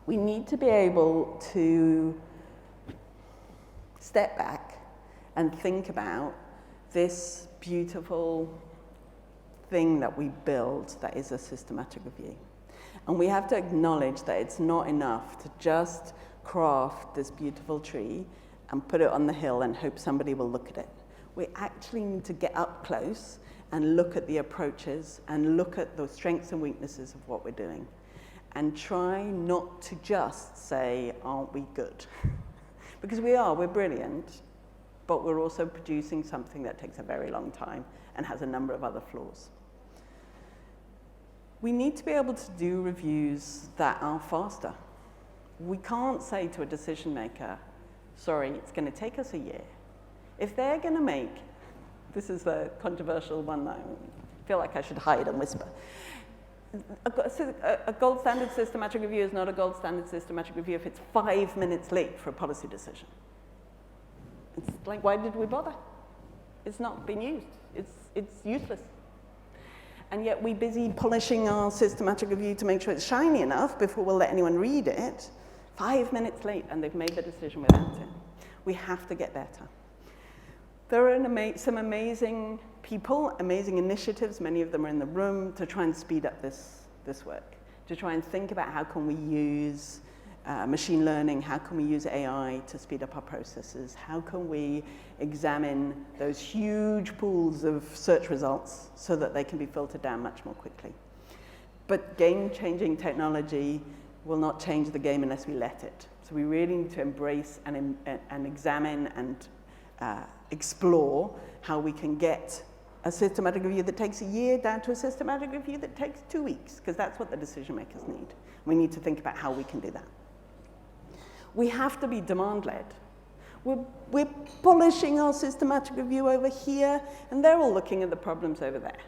We need to be able to step back and think about this beautiful thing that we build that is a systematic review. And we have to acknowledge that it's not enough to just craft this beautiful tree and put it on the hill and hope somebody will look at it. We actually need to get up close and look at the approaches and look at the strengths and weaknesses of what we're doing. And try not to just say, aren't we good? Because we're brilliant, but we're also producing something that takes a very long time and has a number of other flaws. We need to be able to do reviews that are faster. We can't say to a decision maker, sorry, it's going to take us a year. If they're going to make, this is the controversial one that I feel like I should hide and whisper. A gold standard systematic review is not a gold standard systematic review if it's 5 minutes late for a policy decision. It's like, why did we bother? It's not been used. It's useless. And yet we're busy polishing our systematic review to make sure it's shiny enough before we'll let anyone read it. 5 minutes late, and they've made the decision without it. We have to get better. There are some amazing people, amazing initiatives, many of them are in the room, to try and speed up this work, to try and think about how can we use machine learning, how can we use AI to speed up our processes, how can we examine those huge pools of search results so that they can be filtered down much more quickly. But game-changing technology will not change the game unless we let it. So we really need to embrace and examine and explore how we can get a systematic review that takes a year down to a systematic review that takes 2 weeks, because that's what the decision makers need. We need to think about how we can do that. We have to be demand-led. We're polishing our systematic review over here, and they're all looking at the problems over there.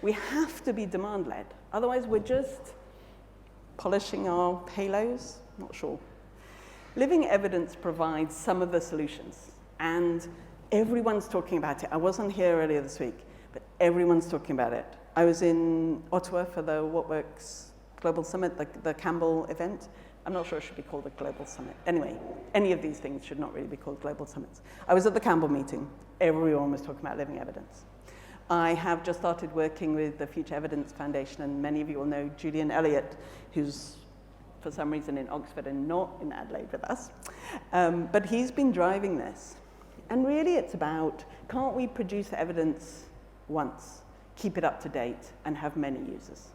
We have to be demand-led. Otherwise, we're just polishing our halos. Not sure. Living evidence provides some of the solutions, and everyone's talking about it. I wasn't here earlier this week, but everyone's talking about it. I was in Ottawa for the What Works Global Summit, the Campbell event. I'm not sure it should be called a global summit. Anyway, any of these things should not really be called global summits. I was at the Campbell meeting. Everyone was talking about living evidence. I have just started working with the Future Evidence Foundation, and many of you will know Julian Elliott, who's for some reason in Oxford and not in Adelaide with us. But he's been driving this. And really it's about, can't we produce evidence once, keep it up to date, and have many users?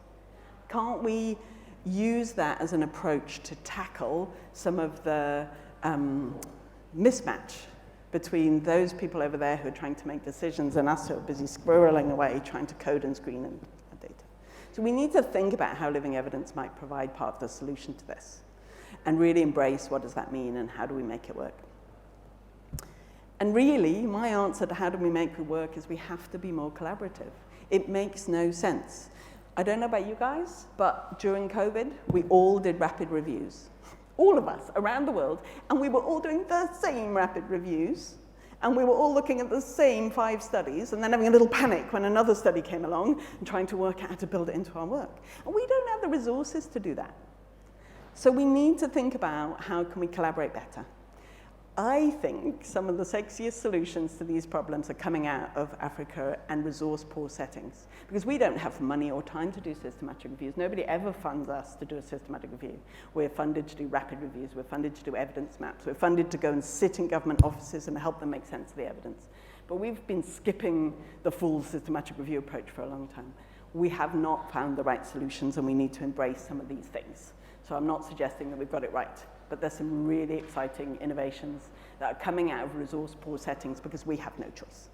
Can't we use that as an approach to tackle some of the mismatch between those people over there who are trying to make decisions and us who are busy squirreling away trying to code and screen and data? So we need to think about how living evidence might provide part of the solution to this, and really embrace what does that mean and how do we make it work. And really, my answer to how do we make it work is we have to be more collaborative. It makes no sense. I don't know about you guys, but during COVID, we all did rapid reviews. All of us around the world, and we were all doing the same rapid reviews, and we were all looking at the same 5 studies, and then having a little panic when another study came along, and trying to work out how to build it into our work. And we don't have the resources to do that. So we need to think about how can we collaborate better. I think some of the sexiest solutions to these problems are coming out of Africa and resource-poor settings, because we don't have money or time to do systematic reviews. Nobody ever funds us to do a systematic review. We're funded to do rapid reviews. We're funded to do evidence maps. We're funded to go and sit in government offices and help them make sense of the evidence. But we've been skipping the full systematic review approach for a long time. We have not found the right solutions, and we need to embrace some of these things. So I'm not suggesting that we've got it right, but there's some really exciting innovations that are coming out of resource-poor settings because we have no choice.